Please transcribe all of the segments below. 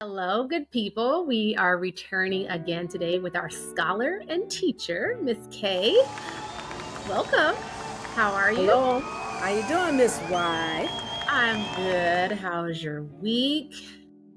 Hello, good people. We are returning again today with our scholar and teacher, Miss Kay. Welcome. How are you? Hello. How you doing, Miss Y? I'm good. How's your week?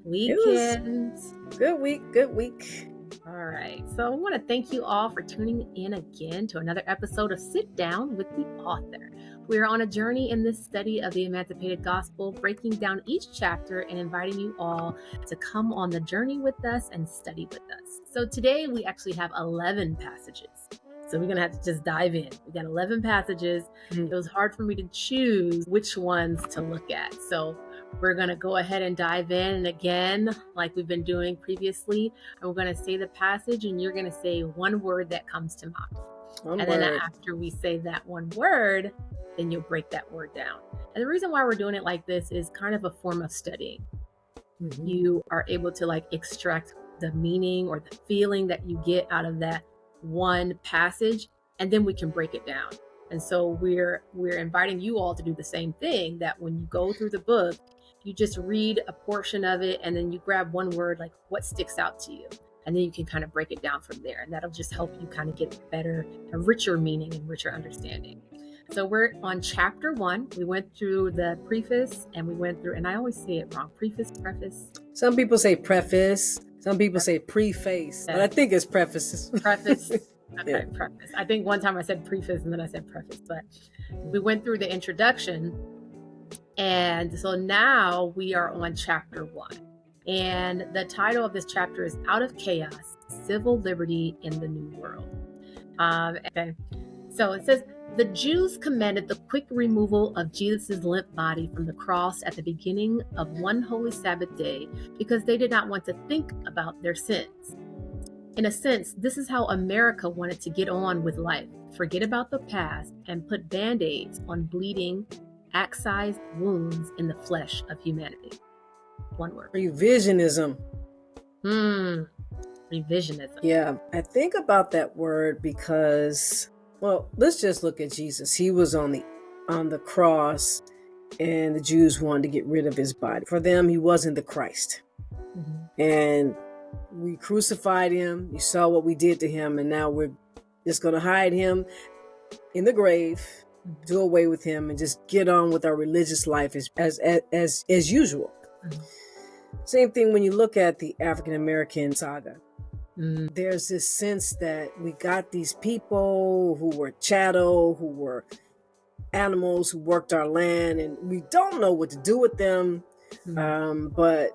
It was Weekends? good week, good week. All right. So I want to thank you all for tuning in again to another episode of Sit Down with the Author. We are on a journey in this study of the Emancipated Gospel, breaking down each chapter and inviting you all to come on the journey with us and study with us. So today we actually have 11 passages. So we're going to have to just dive in. We got 11 passages. It was hard for me to choose which ones to look at. So we're going to go ahead and dive in. And again, like we've been doing previously, we're going to say the passage and you're going to say one word that comes to mind. Then after we say that one word, then you'll break that word down. And the reason why we're doing it like this is kind of a form of studying. Mm-hmm. You are able to extract the meaning or the feeling that you get out of that one passage, and then we can break it down. And so we're inviting you all to do the same thing, that when you go through the book, you just read a portion of it and then you grab one word, like what sticks out to you. And then you can kind of break it down from there. And that'll just help you kind of get a richer meaning and richer understanding. So we're on chapter 1. We went through the preface and we went through, and I always say it wrong, preface. Some people say preface. Some people say preface. But I think it's prefaces. Preface. Okay, yeah. Preface. I think one time I said preface and then I said preface, but we went through the introduction. And so now we are on chapter 1. And the title of this chapter is Out of Chaos, Civil Liberty in the New World. Okay. So it says, the Jews commanded the quick removal of Jesus' limp body from the cross at the beginning of one holy Sabbath day because they did not want to think about their sins. In a sense, this is how America wanted to get on with life, forget about the past, and put Band-Aids on bleeding, axe-sized wounds in the flesh of humanity. One word. Revisionism. Revisionism. Yeah, I think about that word because, well, let's just look at Jesus. He was on the cross, and the Jews wanted to get rid of his body. For them, he wasn't the Christ. Mm-hmm. And we crucified him. You saw what we did to him, and now we're just going to hide him in the grave, do away with him, and just get on with our religious life as usual. Mm-hmm. Same thing when you look at the African American saga. Mm-hmm. There's this sense that we got these people who were chattel, who were animals, who worked our land, and we don't know what to do with them. Mm-hmm. But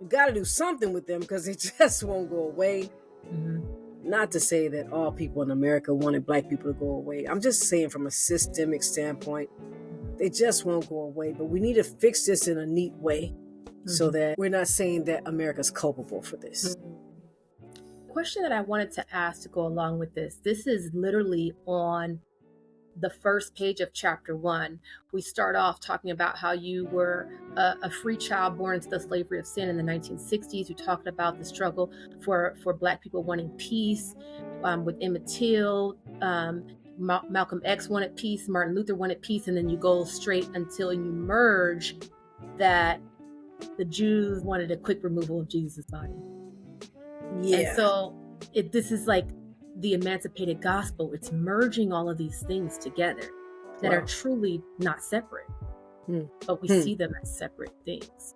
we got to do something with them because they just won't go away. Mm-hmm. Not to say that all people in America wanted Black people to go away. I'm just saying from a systemic standpoint, they just won't go away. But we need to fix this in a neat way. Mm-hmm. So that we're not saying that America's culpable for this. Mm-hmm. Question that I wanted to ask to go along with this is literally on the first page of chapter 1. We start off talking about how you were a free child born into the slavery of sin in the 1960s. We talked about the struggle for Black people wanting peace with Emmett Till. Malcolm X wanted peace. Martin Luther wanted peace. And then you go straight until you merge that the Jews wanted a quick removal of Jesus' body. Yeah. And so this is like the emancipated gospel. It's merging all of these things together that are truly not separate, but we see them as separate things.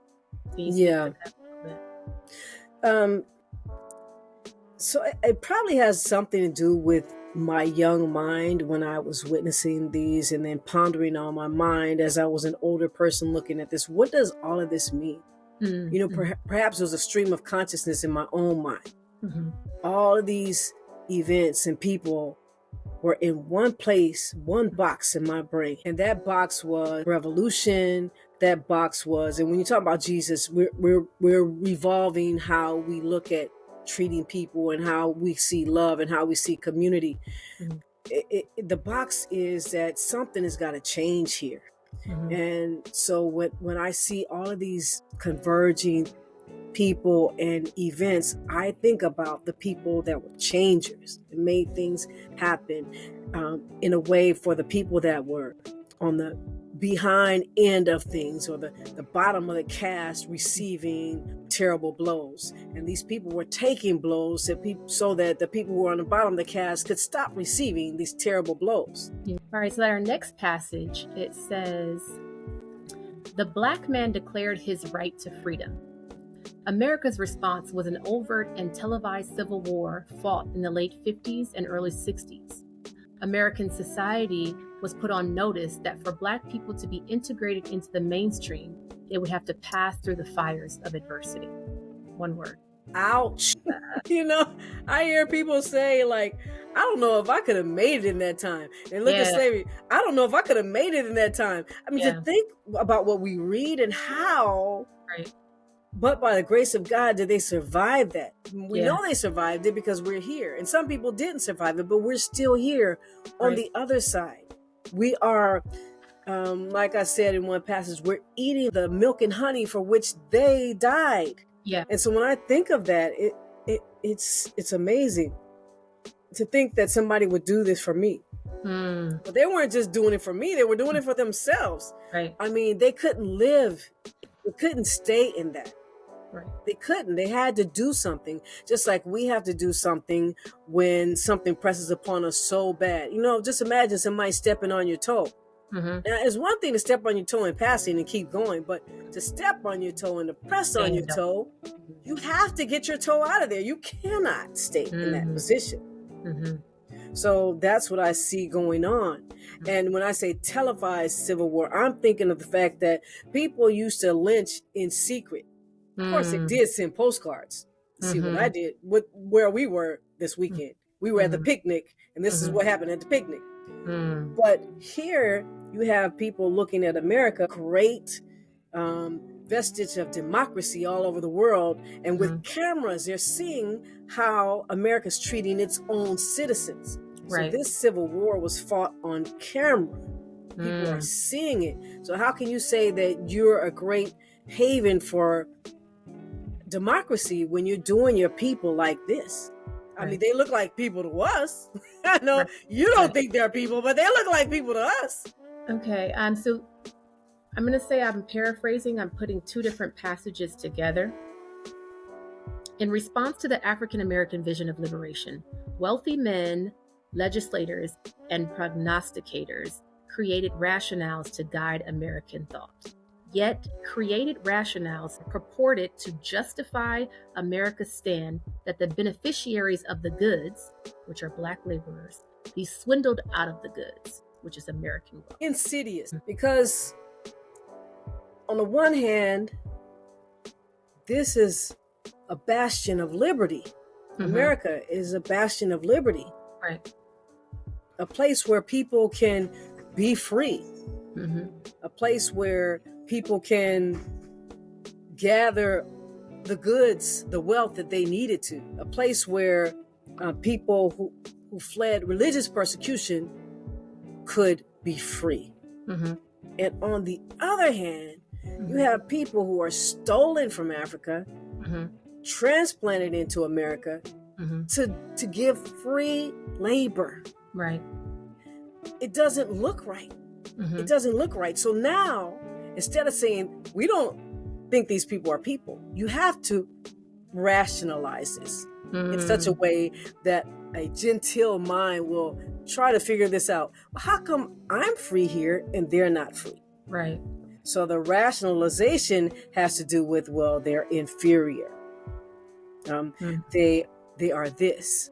Yeah. So it probably has something to do with my young mind when I was witnessing these and then pondering on my mind as I was an older person looking at this. What does all of this mean? Mm-hmm. You know, perhaps there was a stream of consciousness in my own mind. Mm-hmm. All of these events and people were in one place, one box in my brain. And that box was revolution. That box was, and when you talk about Jesus, we're revolving how we look at treating people and how we see love and how we see community. Mm-hmm. The box is that something has got to change here. Mm-hmm. And so when I see all of these converging people and events, I think about the people that were changers and made things happen in a way for the people that were on the behind end of things, or the bottom of the cast receiving terrible blows. And these people were taking blows so that the people who were on the bottom of the cast could stop receiving these terrible blows. All right, so our next passage, it says, "The black man declared his right to freedom. America's response was an overt and televised civil war fought in the late 50s and early 60s. American society was put on notice that for Black people to be integrated into the mainstream, they would have to pass through the fires of adversity." One word. Ouch. I hear people say, like, I don't know if I could have made it in that time. And look at slavery. I don't know if I could have made it in that time. I mean, to think about what we read and how, but by the grace of God, did they survive that? We know they survived it because we're here. And some people didn't survive it, but we're still here on the other side. We are, like I said in one passage, we're eating the milk and honey for which they died. Yeah. And so when I think of that, it's amazing to think that somebody would do this for me. But they weren't just doing it for me, they were doing it for themselves. Right. I mean, they couldn't live, they couldn't stay in that. Right. They couldn't. They had to do something, just like we have to do something when something presses upon us so bad. Just imagine somebody stepping on your toe. Now, it's one thing to step on your toe in passing and keep going, but to step on your toe and to press on your toe, you have to get your toe out of there. You cannot stay in that position. So that's what I see going on. And when I say televised civil war, I'm thinking of the fact that people used to lynch in secret. Of course, they did send postcards. See what I did, where we were this weekend. We were at the picnic, and this is what happened at the picnic. But here you have people looking at America, great vestige of democracy all over the world. And with cameras, they're seeing how America's treating its own citizens. So this civil war was fought on camera. People are seeing it. So how can you say that you're a great haven for democracy when you're doing your people like this? I mean, they look like people to us. I know you don't think they're people, but they look like people to us. Okay, so I'm going to say, I'm paraphrasing, I'm putting two different passages together. In response to the African American vision of liberation, wealthy men, legislators, and prognosticators created rationales to guide American thought. Yet, created rationales purported to justify America's stand that the beneficiaries of the goods, which are Black laborers, be swindled out of the goods, which is American wealth. Insidious, because on the one hand, this is a bastion of liberty. America is a bastion of liberty. Right. A place where people can be free. A place where people can gather the goods, the wealth that they needed to. A place where people who fled religious persecution could be free. And on the other hand, you have people who are stolen from Africa, transplanted into America to give free labor. Right. It doesn't look right. It doesn't look right. So now, instead of saying, we don't think these people are people, you have to rationalize this in such a way that a genteel mind will try to figure this out. Well, how come I'm free here and they're not free? Right. So the rationalization has to do with, well, they're inferior. They are this.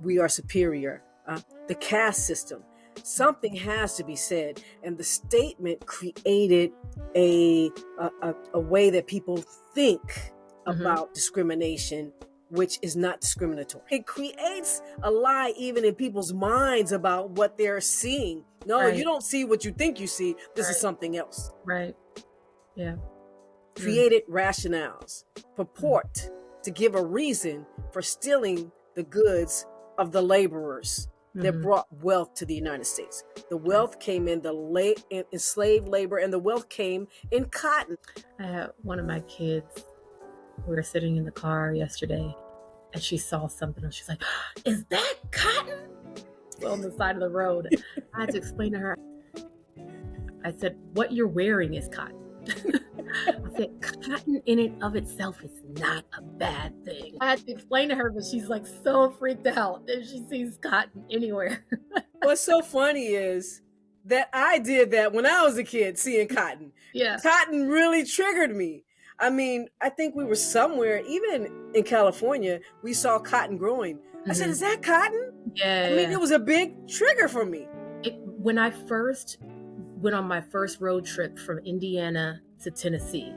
We are superior. The caste system. Something has to be said, and the statement created a way that people think about discrimination, which is not discriminatory. It creates a lie even in people's minds about what they're seeing. No, you don't see what you think you see. This is something else. Right. Yeah. Created rationales purport to give a reason for stealing the goods of the laborers that brought wealth to the United States. The wealth came in in slave labor, and the wealth came in cotton. I had one of my kids, we were sitting in the car yesterday, and she saw something, and she's like, "Is that cotton?" On the side of the road. I had to explain to her, I said, what you're wearing is cotton. I said, cotton in and of itself is not a bad thing. I had to explain to her, but she's like so freaked out if she sees cotton anywhere. What's so funny is that I did that when I was a kid, seeing cotton. Yeah. Cotton really triggered me. I mean, I think we were somewhere, even in California, we saw cotton growing. I said, is that cotton? Yeah. I mean, it was a big trigger for me. When I first went on my first road trip from Indiana to Tennessee,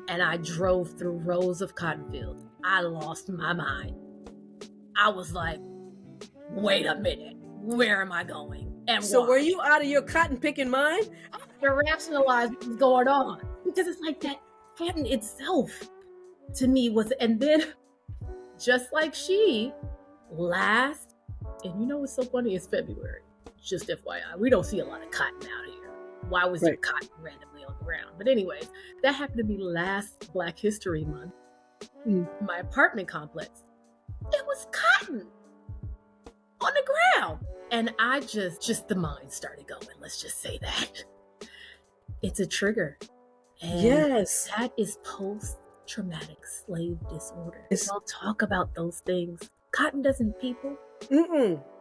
and I drove through rows of cotton fields, I lost my mind. I was like, wait a minute, where am I going? And so why? Were you out of your cotton picking mind? I had to rationalize what was going on, because it's like that cotton itself to me was, and then just like she, last, and you know what's so funny, it's February, just FYI, we don't see a lot of cotton out here. Why was there cotton randomly on the ground? But anyways, that happened to be last Black History Month. My apartment complex, it was cotton on the ground. And I just the mind started going, let's just say that. It's a trigger. And yes. That is post-traumatic slave disorder. We don't talk about those things. Cotton doesn't people.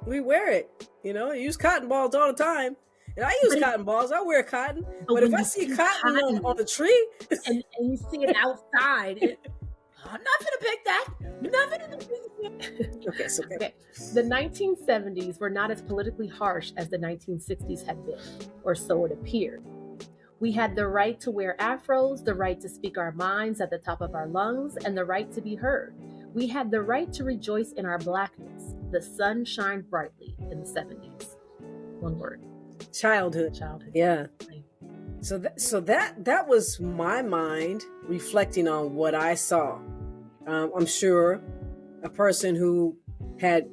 We wear it. You know, I use cotton balls all the time. And I use cotton balls. I wear cotton. But if I see cotton on the tree. and you see it outside, I'm not going to pick that. Nothing in the Okay. The 1970s were not as politically harsh as the 1960s had been, or so it appeared. We had the right to wear afros, the right to speak our minds at the top of our lungs, and the right to be heard. We had the right to rejoice in our Blackness. The sun shined brightly in the 70s. One word. Childhood. Yeah. So that was my mind reflecting on what I saw. I'm sure a person who had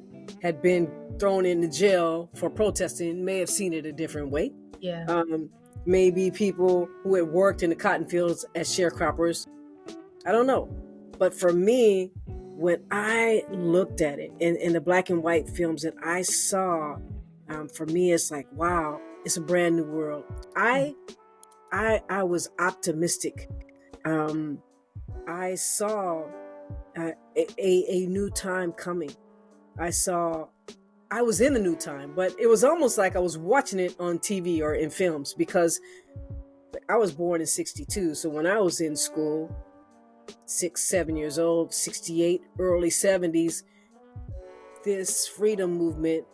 been thrown into jail for protesting may have seen it a different way. Yeah. Maybe people who had worked in the cotton fields as sharecroppers. I don't know. But for me, when I looked at it in the black and white films that I saw, for me, it's like, wow, it's a brand new world. I was optimistic. I saw a new time coming. I was in the new time, but it was almost like I was watching it on TV or in films, because I was born in 62. So when I was in school, 6, 7 years old, 68, early 70s, this freedom movement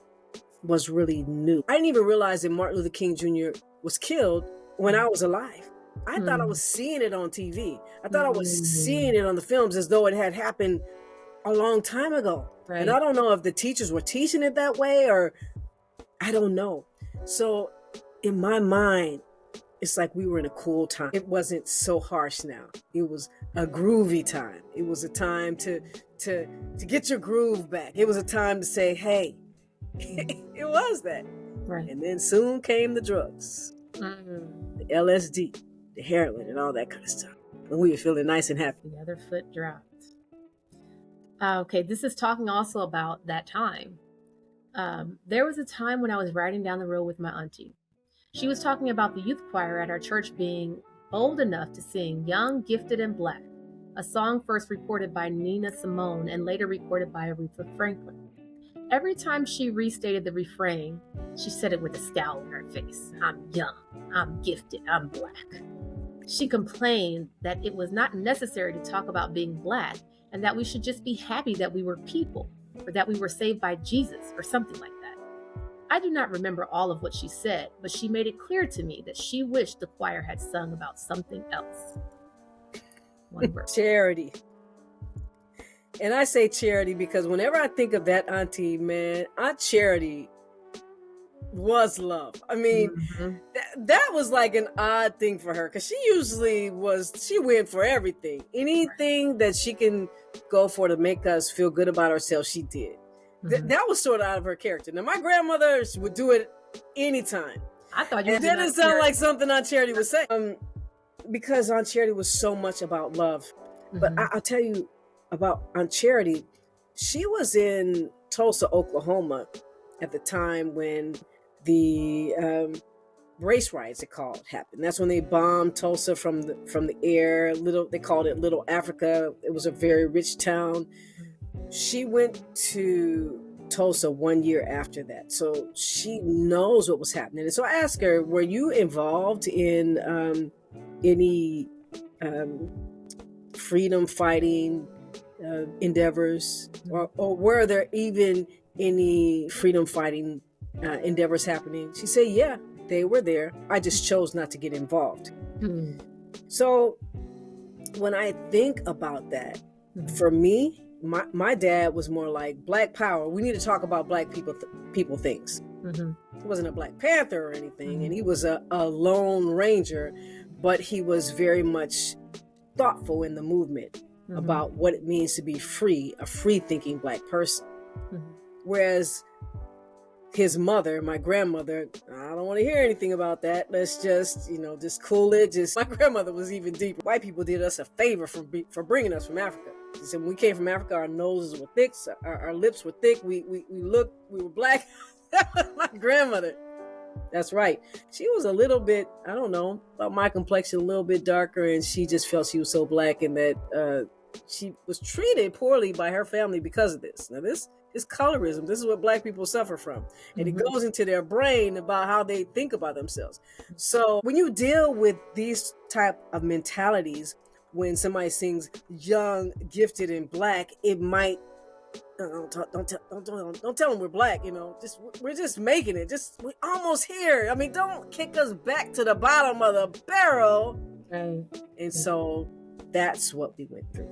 was really new. I didn't even realize that Martin Luther King Jr. was killed when I was alive. I thought I was seeing it on TV. I thought I was seeing it on the films as though it had happened a long time ago. Right. And I don't know if the teachers were teaching it that way, or I don't know. So in my mind, it's like we were in a cool time. It wasn't so harsh now. It was a groovy time. It was a time to get your groove back. It was a time to say, hey, it was that. Right. And then soon came the drugs, the LSD, the heroin, and all that kind of stuff. And we were feeling nice and happy. The other foot dropped. Okay, this is talking also about that time. There was a time when I was riding down the road with my auntie. She was talking about the youth choir at our church being old enough to sing Young, Gifted, and Black, a song first recorded by Nina Simone and later recorded by Aretha Franklin. Every time she restated the refrain, she said it with a scowl on her face. I'm young, I'm gifted, I'm Black. She complained that it was not necessary to talk about being Black and that we should just be happy that we were people, or that we were saved by Jesus, or something like that. I do not remember all of what she said, but she made it clear to me that she wished the choir had sung about something else. One word. Charity. And I say charity because whenever I think of that auntie, man, Aunt Charity was love. I mean, that was like an odd thing for her, because she went for everything. Anything that she can go for to make us feel good about ourselves, she did. That was sort of out of her character. Now, my grandmother would do it anytime. I thought you. That didn't sound like something Aunt Charity would say. Because Aunt Charity was so much about love. But I'll tell you about Aunt Charity. She was in Tulsa, Oklahoma at the time when the race riots, it called, happened. That's when they bombed Tulsa from the air. They called it Little Africa. It was a very rich town. She went to Tulsa 1 year after that, so she knows what was happening. And so I asked her, were you involved in any freedom fighting endeavors, or were there even any freedom fighting endeavors happening? She said, yeah, they were there. I just chose not to get involved. Mm-hmm. So when I think about that, for me, my dad was more like Black Power. We need to talk about Black people things. He wasn't a Black Panther or anything, and he was a Lone Ranger, but he was very much thoughtful in the movement about what it means to be free, a free-thinking Black person. Whereas his mother, my grandmother, I don't want to hear anything about that. Let's just, just cool it. My grandmother was even deeper. White people did us a favor for bringing us from Africa. She said, when we came from Africa, our noses were thick, our lips were thick, we were Black. That was my grandmother. That's right. She was a little bit, I don't know, about my complexion, a little bit darker, and she just felt she was so Black, and that she was treated poorly by her family because of this. Now, this is colorism. This is what Black people suffer from. And it goes into their brain about how they think about themselves. So when you deal with these type of mentalities, when somebody sings young, gifted, and Black, it might, don't tell them we're Black, we're just making it. We're almost here. I mean, don't kick us back to the bottom of the barrel. Right. And so that's what we went through.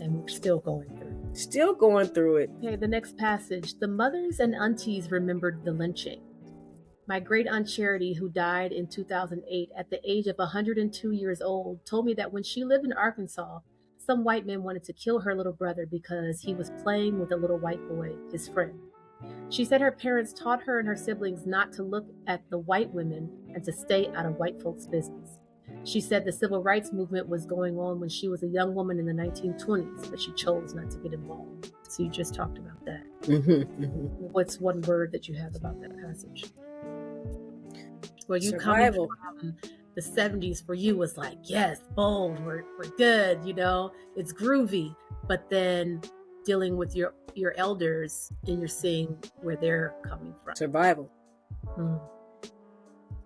And we're still going through. Still going through it. Okay, the next passage. The mothers and aunties remembered the lynching. My great aunt Charity, who died in 2008 at the age of 102 years old, told me that when she lived in Arkansas, some white men wanted to kill her little brother because he was playing with a little white boy, his friend. She said her parents taught her and her siblings not to look at the white women and to stay out of white folks' business. She said the civil rights movement was going on when she was a young woman in the 1920s, but she chose not to get involved. So you just talked about that. What's one word that you have about that passage? Well, you coming from the 70s for you was like, yes, bold, we're good, it's groovy. But then dealing with your elders and you're seeing where they're coming from. Survival.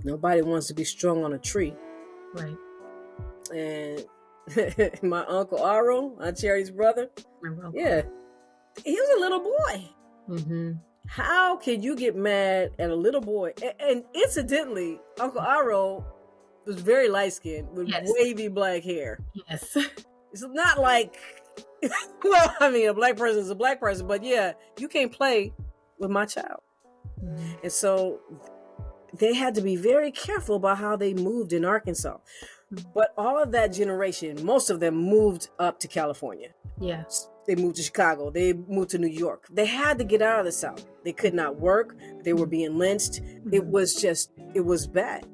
Nobody wants to be strung on a tree. Right. And my Uncle Aro, Aunt Charity's brother, yeah, he was a little boy. How can you get mad at a little boy? And incidentally, Uncle Aro was very light-skinned with wavy Black hair. Yes. It's not like, well, I mean, a Black person is a Black person, but yeah, you can't play with my child. And so they had to be very careful about how they moved in Arkansas. But all of that generation, most of them moved up to California. Yeah. They moved to Chicago. They moved to New York. They had to get out of the South. They could not work. They were being lynched. It was bad.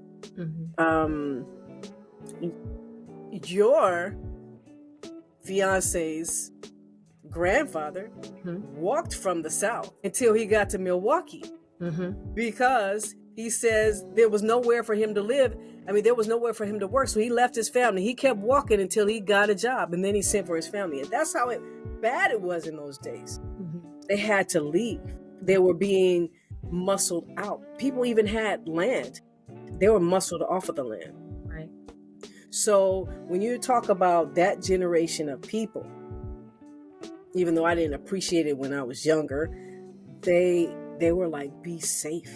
Your fiance's grandfather walked from the South until he got to Milwaukee because he says there was nowhere for him to live. I mean, there was nowhere for him to work. So he left his family. He kept walking until he got a job, and then he sent for his family. And that's how bad it was in those days. They had to leave. They were being muscled out. People even had land. They were muscled off of the land. Right. So when you talk about that generation of people, even though I didn't appreciate it when I was younger, they were like, be safe.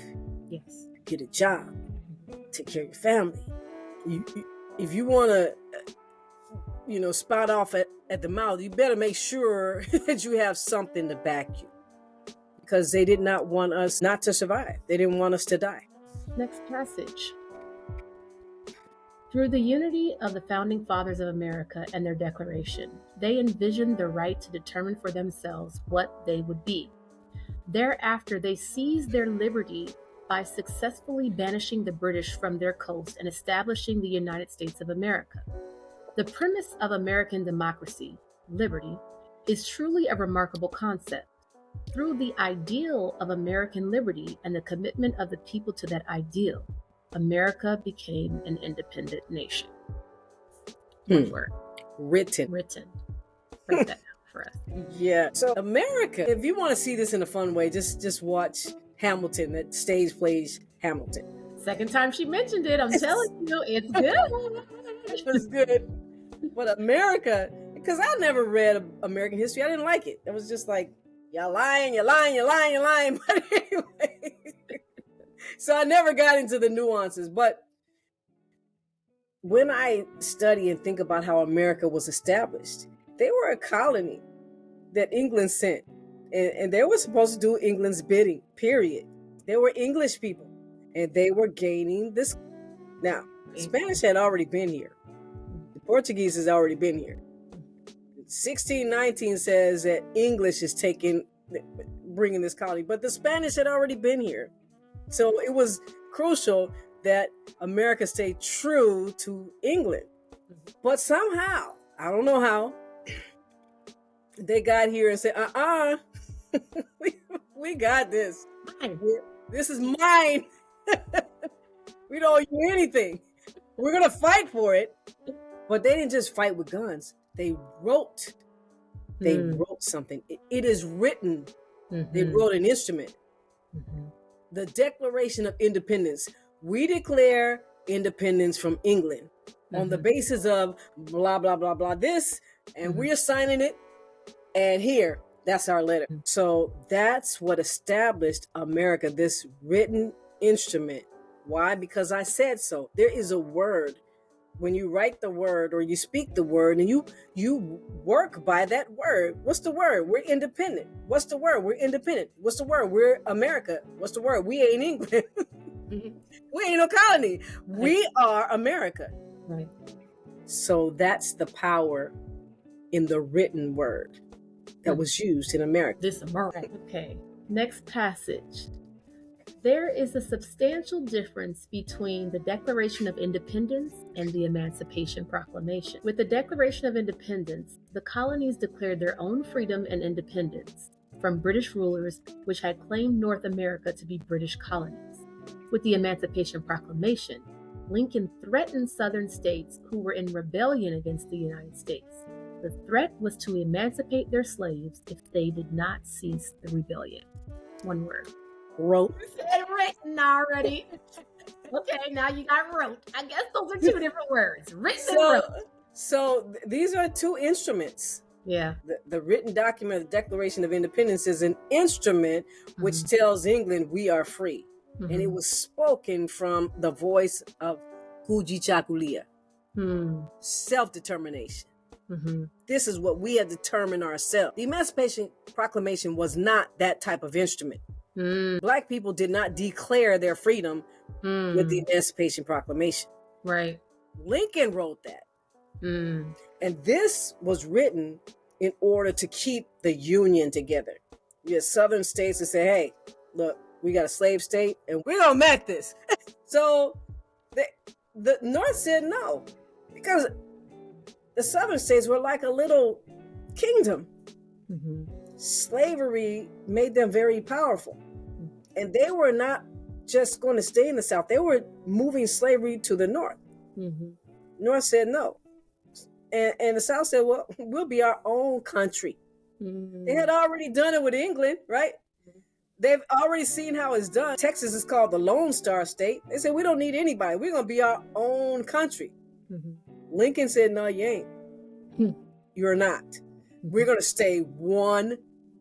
Yes. Get a job. Take care of your family. If you want to, spout off at the mouth, you better make sure that you have something to back you. Because they did not want us not to survive. They didn't want us to die. Next passage. Through the unity of the founding fathers of America and their declaration, they envisioned the right to determine for themselves what they would be. Thereafter, they seized their liberty by successfully banishing the British from their coast and establishing the United States of America. The premise of American democracy, liberty, is truly a remarkable concept. Through the ideal of American liberty and the commitment of the people to that ideal, America became an independent nation. One word. Written. Break that down for us. Yeah. So America, if you want to see this in a fun way, just watch Hamilton. That stage plays Hamilton. Second time she mentioned it, I'm telling you, it's good. It's good. But America, because I never read American history, I didn't like it. It was just like, you're lying. But anyway, so I never got into the nuances. But when I study and think about how America was established, they were a colony that England sent. And they were supposed to do England's bidding, period. They were English people, and they were gaining this. Now, the Spanish had already been here. The Portuguese has already been here. 1619 says that English is bringing this colony, but the Spanish had already been here. So it was crucial that America stayed true to England. But somehow, I don't know how, they got here and said, we got this. This is mine. We don't owe you anything. We're going to fight for it. But they didn't just fight with guns. They wrote. They wrote something. It is written. They wrote an instrument. The Declaration of Independence. We declare independence from England on the basis of blah, blah, blah, blah, this, and we're signing it. And here, that's our letter. So that's what established America, this written instrument. Why? Because I said so. There is a word. When you write the word or you speak the word and you work by that word. What's the word? We're independent. What's the word? We're independent. What's the word? We're America. What's the word? We ain't England. We ain't no colony. We are America. Right. So that's the power in the written word that was used in America. This America. Okay. Next passage. There is a substantial difference between the Declaration of Independence and the Emancipation Proclamation. With the Declaration of Independence, the colonies declared their own freedom and independence from British rulers, which had claimed North America to be British colonies. With the Emancipation Proclamation, Lincoln threatened Southern states who were in rebellion against the United States. The threat was to emancipate their slaves if they did not cease the rebellion. One word. Wrote. You said written already. Okay, now you got wrote. I guess those are two different words. Written and wrote. So these are two instruments. Yeah. The written document, the Declaration of Independence, is an instrument which tells England we are free. And it was spoken from the voice of Kujichakulia. Self-determination. This is what we have determined ourselves. The Emancipation Proclamation was not that type of instrument. Black people did not declare their freedom with the Emancipation Proclamation. Right. Lincoln wrote that. And this was written in order to keep the Union together. You had Southern states that say, hey, look, we got a slave state and we're going to make this. So the North said no, because the Southern states were like a little kingdom. Slavery made them very powerful. And they were not just going to stay in the South. They were moving slavery to the North. North said no. And the South said, well, we'll be our own country. They had already done it with England, right? They've already seen how it's done. Texas is called the Lone Star State. They said, we don't need anybody. We're going to be our own country. Lincoln said, no, you ain't. You're not. We're going to stay one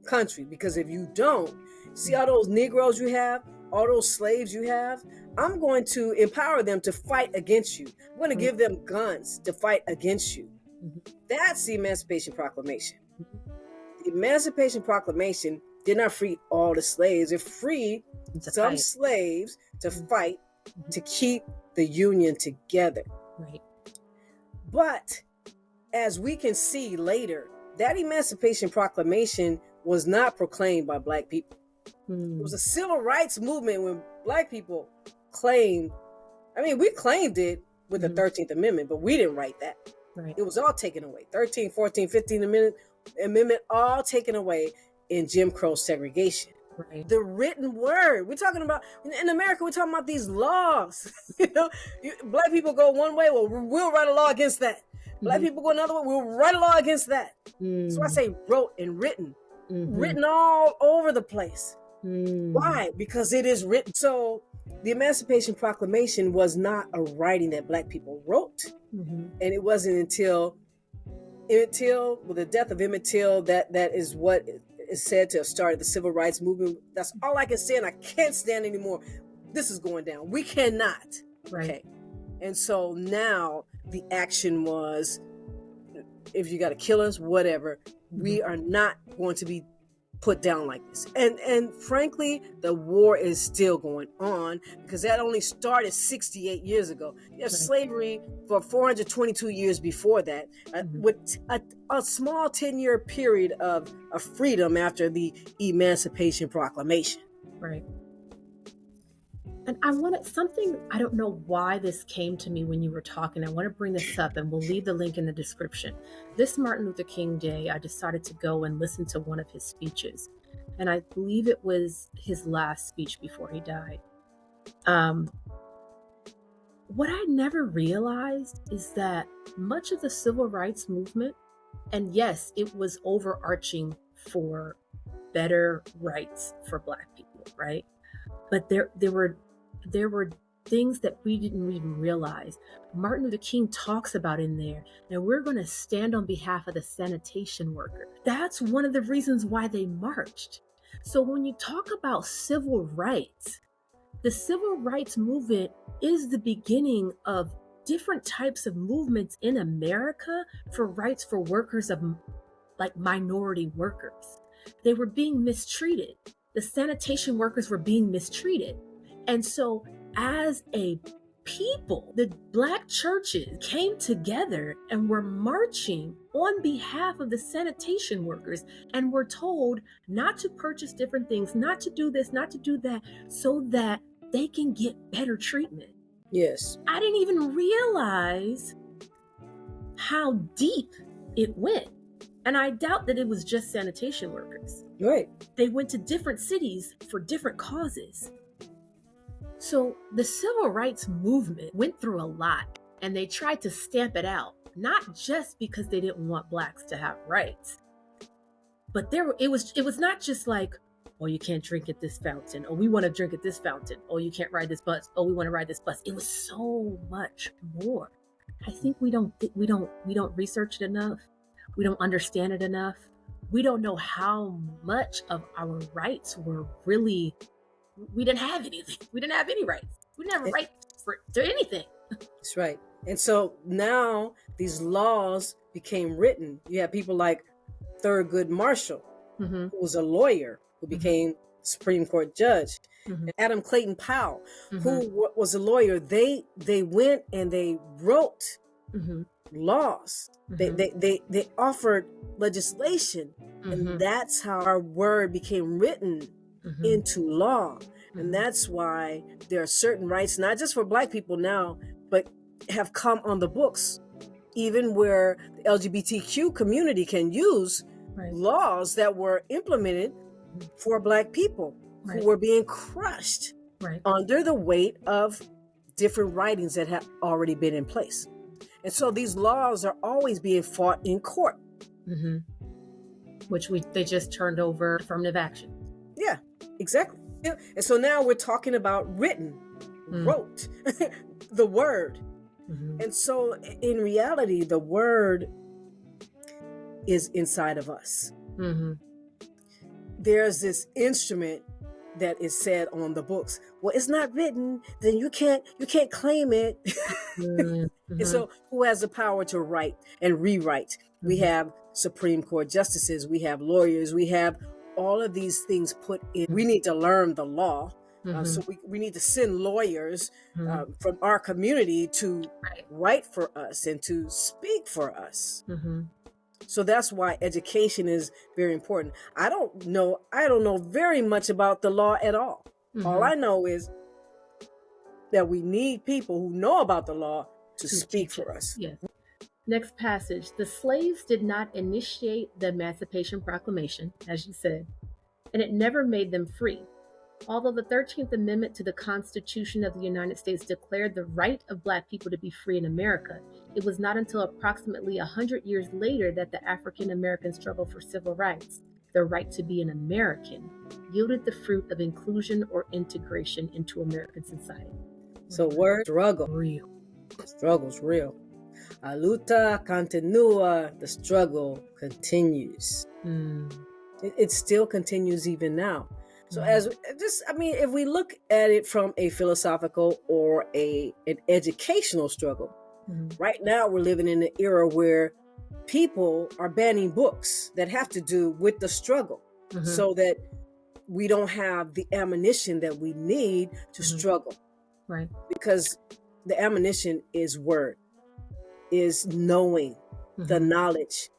country, because if you don't, see all those Negroes you have, all those slaves you have, I'm going to empower them to fight against you. I'm going to give them guns to fight against you. That's the Emancipation Proclamation. The Emancipation Proclamation did not free all the slaves. It freed some slaves to fight to keep the Union together. Right. But as we can see later, that Emancipation Proclamation was not proclaimed by Black people. It was a civil rights movement when Black people claimed, we claimed it with the 13th Amendment, but we didn't write that. Right. It was all taken away. 13th, 14th, 15th Amendment, all taken away. in Jim Crow segregation. Right. The written word. We're talking about, in America, we're talking about these laws. Black people go one way, well, we'll write a law against that. Black people go another way, we'll write a law against that. So I say wrote and written. Written all over the place. Why? Because it is written. So the Emancipation Proclamation was not a writing that Black people wrote. And it wasn't until with the death of Emmett Till, that is what is said to have started the civil rights movement. That's all I can say, and I can't stand anymore. This is going down. We cannot. Right. Okay. And so now the action was, if you got to kill us, whatever, we are not going to be put down like this. And frankly, the war is still going on, because that only started 68 years ago. You have slavery for 422 years before that, with a small 10-year period of freedom after the Emancipation Proclamation. Right. And I wanted something, I don't know why this came to me when you were talking. I want to bring this up, and we'll leave the link in the description. This Martin Luther King Day, I decided to go and listen to one of his speeches. And I believe it was his last speech before he died. What I never realized is that much of the civil rights movement, and yes, it was overarching for better rights for Black people, right? But there were things that we didn't even realize. Martin Luther King talks about in there, and we're going to stand on behalf of the sanitation worker. That's one of the reasons why they marched. So when you talk about civil rights, the civil rights movement is the beginning of different types of movements in America for rights for workers of, like, minority workers. They were being mistreated. The sanitation workers were being mistreated. And so as a people, the Black churches came together and were marching on behalf of the sanitation workers, and were told not to purchase different things, not to do this, not to do that, so that they can get better treatment. Yes. I didn't even realize how deep it went. And I doubt that it was just sanitation workers. Right. They went to different cities for different causes. So the civil rights movement went through a lot, and they tried to stamp it out, not just because they didn't want Blacks to have rights, but it was not just like, oh, you can't drink at this fountain, oh, we want to drink at this fountain, oh, you can't ride this bus, oh, we want to ride this bus. It was so much more. I think we don't research it enough. We don't understand it enough. We don't know how much of our rights were really. We didn't have anything. We didn't have any rights. We didn't have a right to anything. That's right. And so now these laws became written. You have people like Thurgood Marshall, who was a lawyer, who became Supreme Court judge, and Adam Clayton Powell, who was a lawyer. They went and they wrote laws. They offered legislation, and that's how our word became written into law. And that's why there are certain rights, not just for Black people now, but have come on the books, even where the LGBTQ community can use laws that were implemented for Black people who were being crushed under the weight of different writings that have already been in place. And so these laws are always being fought in court. Which they just turned over affirmative action. Yeah, exactly. Yeah. And so now we're talking about written, wrote, the word. And so in reality, the word is inside of us. There's this instrument that is said on the books. Well, it's not written, then you can't claim it. And so who has the power to write and rewrite? We have Supreme Court justices, we have lawyers, we have all of these things put in. We need to learn the law. So we need to send lawyers from our community to write for us and to speak for us. So that's why education is very important. I don't know very much about the law at all. All I know is that we need people who know about the law to speak for us. Yes. Next passage. The slaves did not initiate the Emancipation Proclamation, as you said, and it never made them free. Although the 13th Amendment to the Constitution of the United States declared the right of Black people to be free in America, it was not until approximately 100 years later that the African American struggle for civil rights, the right to be an American, yielded the fruit of inclusion or integration into American society. So word struggle. Real. Struggle's real. La luta continua. The struggle continues. It still continues even now. So if we look at it from a philosophical or an educational struggle, right now we're living in an era where people are banning books that have to do with the struggle, so that we don't have the ammunition that we need to struggle. Right. Because the ammunition is word, is knowing, the knowledge.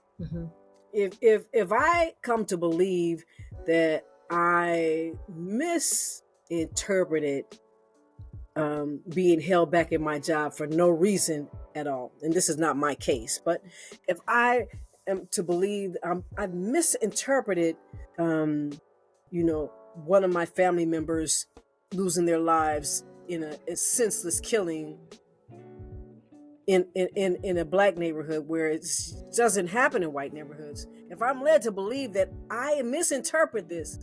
If I come to believe that I misinterpreted being held back in my job for no reason at all, and this is not my case, but if I am to believe I've misinterpreted, one of my family members losing their lives in a senseless killing in a Black neighborhood where it doesn't happen in white neighborhoods. If I'm led to believe that I misinterpret this,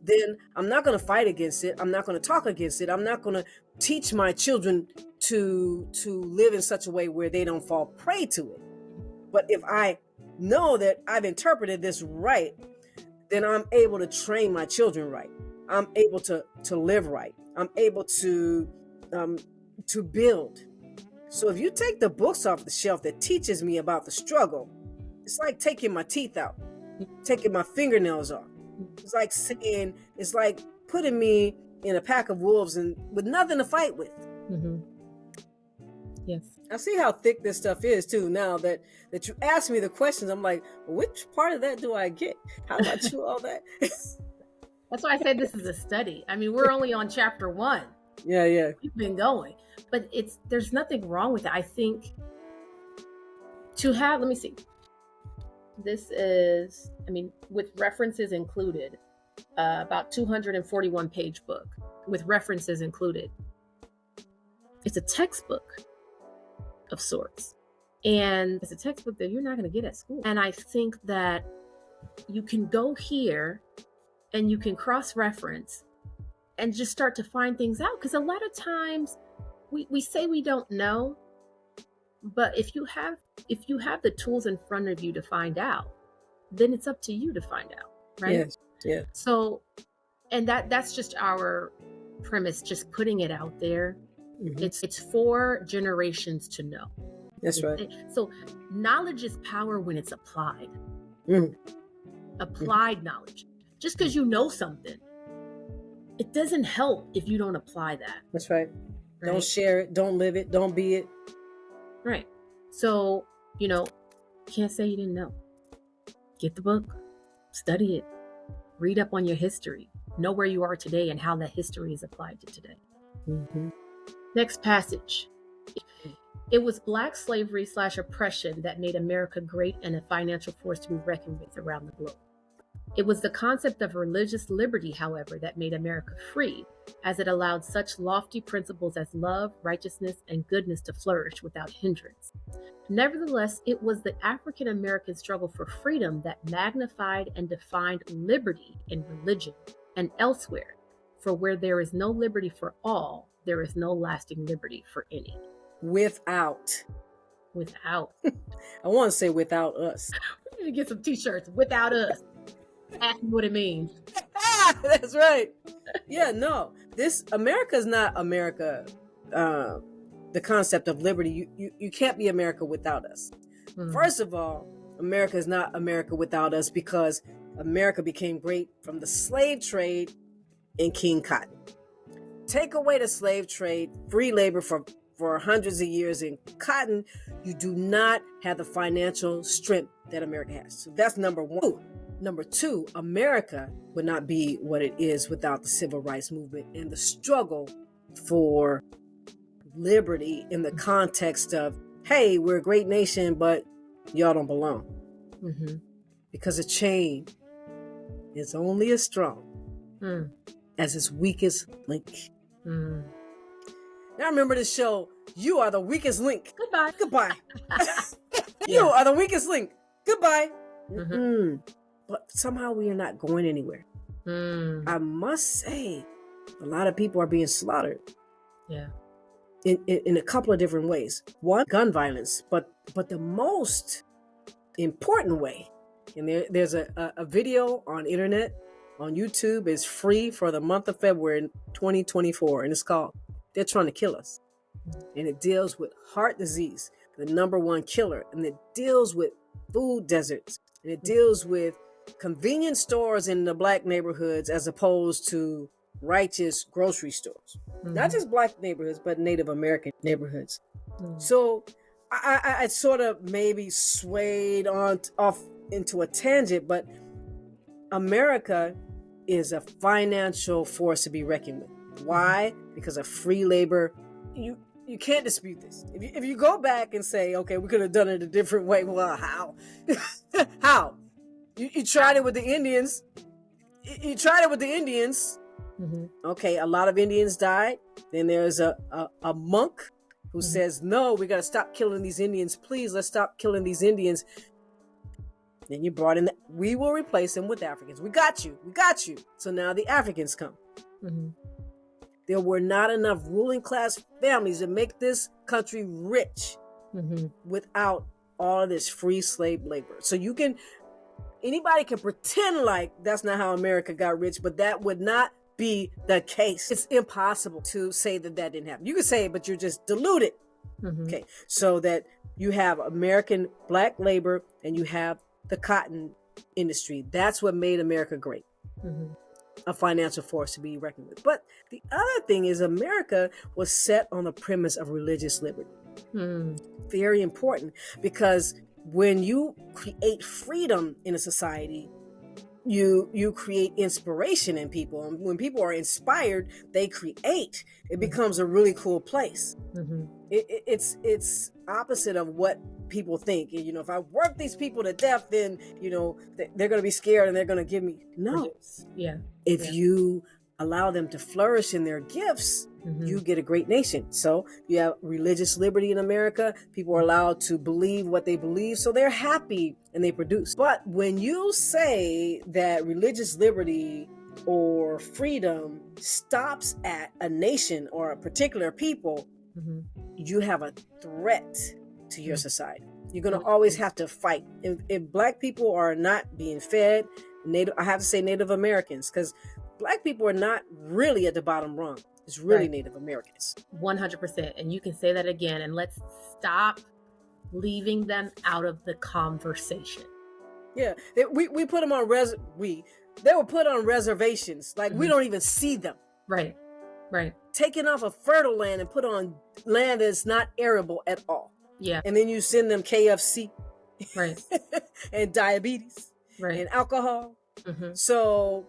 then I'm not going to fight against it. I'm not going to talk against it. I'm not going to teach my children to live in such a way where they don't fall prey to it. But if I know that I've interpreted this right, then I'm able to train my children right. I'm able to live right. I'm able to build. So if you take the books off the shelf that teaches me about the struggle, it's like taking my teeth out, taking my fingernails off. It's like putting me in a pack of wolves and with nothing to fight with. Yes. I see how thick this stuff is too. Now that you ask me the questions, I'm like, well, which part of that do I get? How do I chew all that? That's why I said this is a study. I mean, we're only on chapter 1. Yeah. We've been going, but there's nothing wrong with it. I think let me see. This is, with references included, about 241 page book with references included. It's a textbook of sorts, and it's a textbook that you're not going to get at school. And I think that you can go here and you can cross-reference and just start to find things out. Because a lot of times we say we don't know, but if you have the tools in front of you to find out, then it's up to you to find out, right? Yes. Yeah. So, and that's just our premise, just putting it out there. It's for generations to know. That's right. So knowledge is power when it's applied. Applied knowledge. Just because you know something, it doesn't help if you don't apply that. That's right. Don't share it. Don't live it. Don't be it. Right. So, can't say you didn't know. Get the book, study it, read up on your history, know where you are today and how that history is applied to today. Next passage. It was Black slavery / oppression that made America great and a financial force to be reckoned with around the globe. It was the concept of religious liberty, however, that made America free, as it allowed such lofty principles as love, righteousness, and goodness to flourish without hindrance. Nevertheless, it was the African American struggle for freedom that magnified and defined liberty in religion and elsewhere, for where there is no liberty for all, there is no lasting liberty for any. Without. I want to say without us. We need to get some t-shirts, without us. Ask me what it means. That's right. Yeah, no. America is not America. The concept of liberty, you can't be America without us. First of all, America is not America without us because America became great from the slave trade and King Cotton. Take away the slave trade, free labor for hundreds of years in cotton, you do not have the financial strength that America has. So that's number one. Number two, America would not be what it is without the civil rights movement and the struggle for liberty in the context of hey, we're a great nation, but y'all don't belong. Mm-hmm. Because a chain is only as strong as its weakest link. Mm. Now remember this show, You Are the Weakest Link. Goodbye. Goodbye. You Yeah. are the weakest link. Goodbye. Mm-hmm. But somehow we are not going anywhere. I must say, a lot of people are being slaughtered. Yeah. In a couple of different ways. One, gun violence, but the most important way, and there's a video on internet, on YouTube, is free for the month of February 2024, and it's called They're Trying to Kill Us. And it deals with heart disease, the number one killer, and it deals with food deserts, and it deals with convenience stores in the black neighborhoods as opposed to righteous grocery stores. Not just black neighborhoods, but Native American neighborhoods. So I sort of maybe swayed off into a tangent, but America is a financial force to be reckoned with. Why? Because of free labor. You can't dispute this. If you go back and say, okay, we could have done it a different way, well, how? How? You tried it with the Indians. You tried it with the Indians. Okay, a lot of Indians died. Then there's a monk who says, no, we got to stop killing these Indians. Please, let's stop killing these Indians. Then you brought in, we will replace them with Africans. We got you. So now the Africans come. There were not enough ruling class families to make this country rich without all of this free slave labor. So anybody can pretend like that's not how America got rich, but that would not be the case. It's impossible to say that didn't happen. You can say it, but you're just deluded. Okay, so that you have American black labor and you have the cotton industry. That's what made America great. A financial force to be reckoned with. But the other thing is America was set on the premise of religious liberty. Very important, because when you create freedom in a society, you create inspiration in people. And when people are inspired, they create. It becomes a really cool place. It's opposite of what people think. If I work these people to death, then they're going to be scared and they're going to give me no. If you allow them to flourish in their gifts, you get a great nation. So you have religious liberty in America. People are allowed to believe what they believe, so they're happy and they produce. But when you say that religious liberty or freedom stops at a nation or a particular people, you have a threat to your society. You're going to always have to fight. If black people are not being fed, I have to say Native Americans, because black people are not really at the bottom rung. It's really Native Americans. 100%. And you can say that again, and let's stop leaving them out of the conversation. Yeah, we put them on they were put on reservations. Like we don't even see them. Right. Taken off of fertile land and put on land that's not arable at all. Yeah. And then you send them KFC. Right. And diabetes. Right. And alcohol. So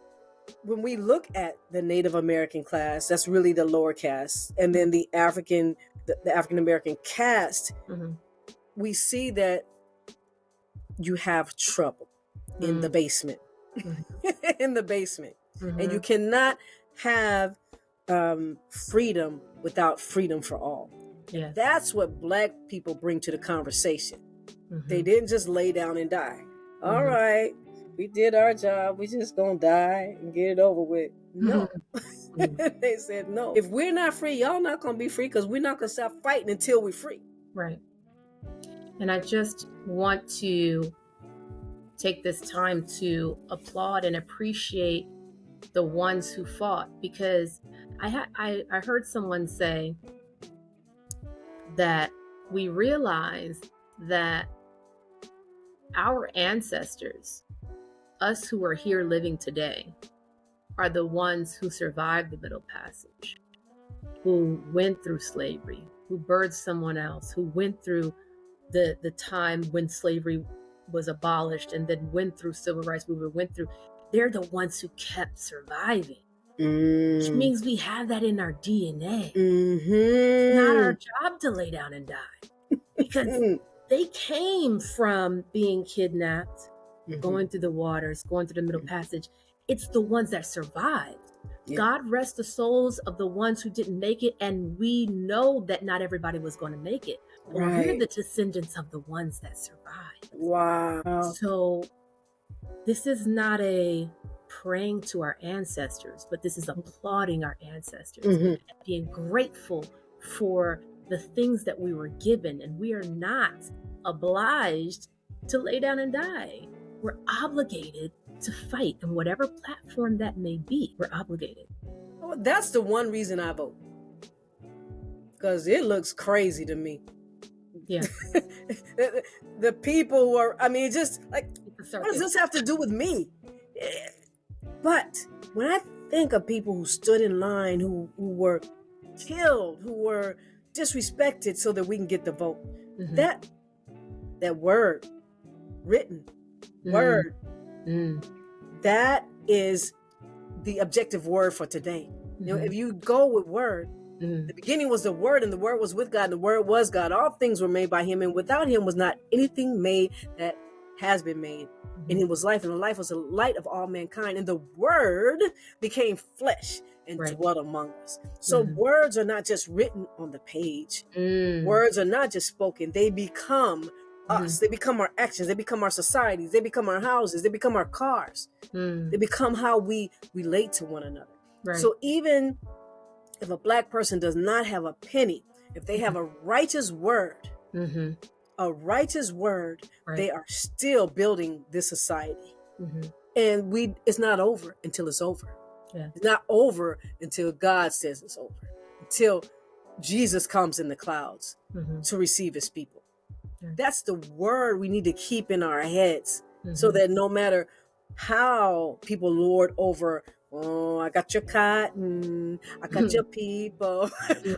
when we look at the Native American class, that's really the lower caste, and then the African American caste, we see that you have trouble in the basement. In the basement. And you cannot have freedom without freedom for all. Yes. That's what black people bring to the conversation. They didn't just lay down and die. All right, we did our job. We just gonna die and get it over with. No. They said no. If we're not free, y'all not gonna be free, because we're not gonna stop fighting until we're free. Right. And I just want to take this time to applaud and appreciate the ones who fought, because I heard someone say that we realize that our ancestors, us who are here living today, are the ones who survived the Middle Passage, who went through slavery, who birthed someone else, who went through the time when slavery was abolished, and then went through civil rights movement, they're the ones who kept surviving. Which means we have that in our DNA. It's not our job to lay down and die. We because they came from being kidnapped, going through the waters, going through the Middle Passage. It's the ones that survived. Yeah. God rest the souls of the ones who didn't make it, and we know that not everybody was going to make it. But we're the descendants of the ones that survived. Wow. So this is not a praying to our ancestors, but this is applauding our ancestors and being grateful for the things that we were given. And we are not obliged to lay down and die. We're obligated to fight in whatever platform that may be. We're obligated. Well, that's the one reason I vote, because it looks crazy to me. Yeah. The people who are, I mean, just like, what does this have to do with me? But when I think of people who stood in line, who were killed, who were disrespected so that we can get the vote, that word, written word, that is the objective word for today. You know, if you go with word, the beginning was the Word, and the Word was with God, and the Word was God. All things were made by Him, and without Him was not anything made that has been made. And He was life, and the life was the light of all mankind. And the Word became flesh and dwelt among us. So words are not just written on the page. Words are not just spoken. They become us. They become our actions. They become our societies. They become our houses. They become our cars. They become how we relate to one another. So even if a Black person does not have a penny, if they have a righteous word, they are still building this society. And it's not over until it's over. Yeah. It's not over until God says it's over, until Jesus comes in the clouds to receive His people. That's the word we need to keep in our heads, so that no matter how people lord over, oh, I got your cotton, I got your people,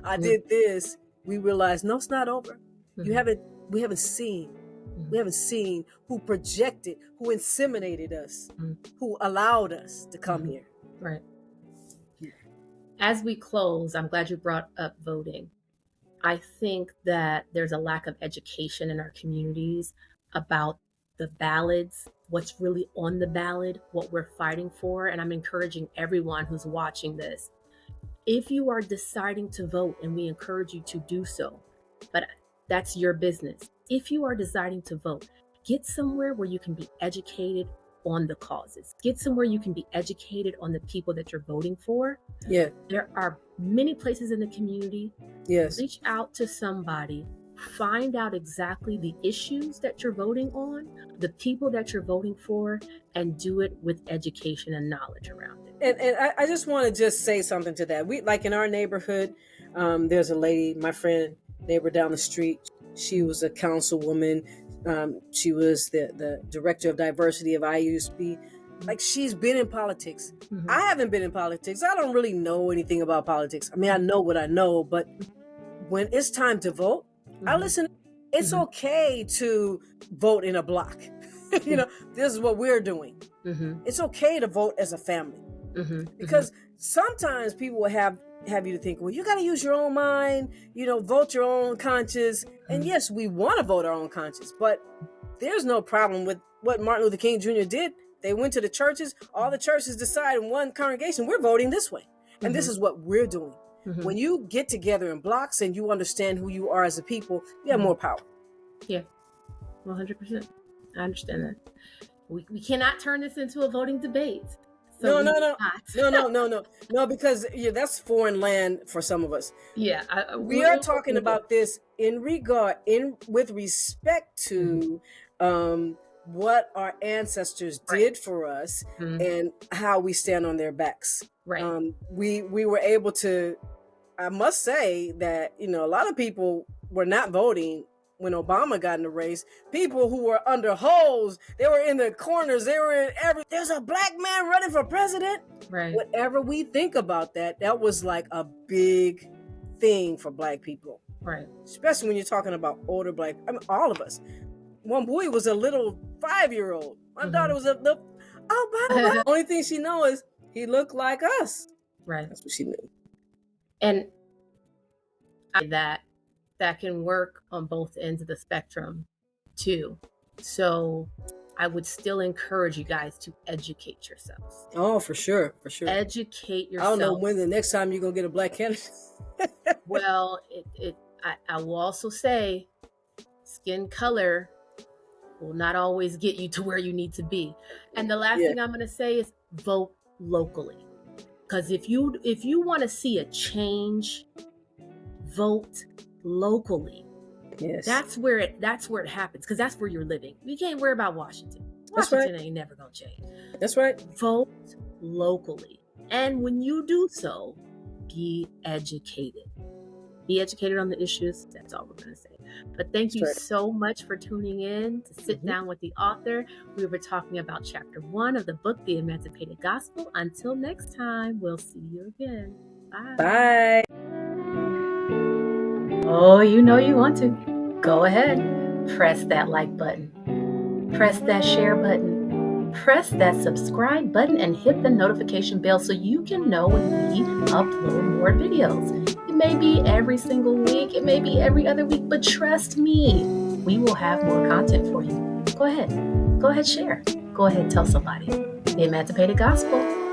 I did this, we realize, no, it's not over. We haven't seen who projected, who inseminated us, who allowed us to come here. Right. As we close, I'm glad you brought up voting. I think that there's a lack of education in our communities about the ballots, what's really on the ballot, what we're fighting for. And I'm encouraging everyone who's watching this, if you are deciding to vote, and we encourage you to do so, but that's your business. If you are deciding to vote, get somewhere where you can be educated on the causes. Get somewhere you can be educated on the people that you're voting for. Yeah. There are many places in the community. Yes. Reach out to somebody. Find out exactly the issues that you're voting on, the people that you're voting for, and do it with education and knowledge around it. And I just want to just say something to that. We, like in our neighborhood, there's a lady, my friend, neighbor down the street. She was a councilwoman. She was the director of diversity of IUSB. Like, she's been in politics. I haven't been in politics. I don't really know anything about politics. I mean, I know what I know, but when it's time to vote, I listen. It's okay to vote in a block. You know, this is what we're doing. It's okay to vote as a family. Because sometimes people will have you to think, well, you got to use your own mind, you know, vote your own conscience. And yes, we want to vote our own conscience, but there's no problem with what Martin Luther King Jr. did. They went to the churches. All the churches decide in one congregation, we're voting this way. And this is what we're doing. When you get together in blocks and you understand who you are as a people, you have more power. Yeah, 100%. I understand that. We cannot turn this into a voting debate. So no, because that's foreign land for some of us. Yeah, we are talking about this with respect to what our ancestors did for us and how we stand on their backs. Right. We were able to. I must say that a lot of people were not voting when Obama got in the race. People who were under holes, they were in the corners, they were in there's a Black man running for president. Right. Whatever we think about that was like a big thing for Black people. Right. Especially when you're talking about older Black, I mean, all of us. One boy was a little 5-year-old. My daughter was blah, blah, blah. Only thing she knows is he looked like us. Right. That's what she knew. And that that can work on both ends of the spectrum too. So I would still encourage you guys to educate yourselves. Oh, for sure, for sure. Educate I don't know yourself. when the next time you're gonna get a black candidate. Well, I will also say skin color will not always get you to where you need to be. And the last Yeah. thing I'm going to say is vote locally. Because if you want to see a change, vote locally. Yes. That's where it happens, because that's where you're living. You can't worry about Washington. That's Washington right. ain't never going to change. That's right. Vote locally. And when you do so, be educated. Be educated on the issues. That's all we're going to say. But thank you so much for tuning in to Sit Down with the Author. We were talking about chapter 1 of the book, The Emancipated Gospel. Until next time, we'll see you again. Bye. Bye. Oh, you know you want to. Go ahead. Press that like button. Press that share button. Press that subscribe button and hit the notification bell so you can know when we upload more videos. It may be every single week, it may be every other week, but trust me, we will have more content for you. Go ahead. Go ahead, share. Go ahead, tell somebody. The Emancipated Gospel.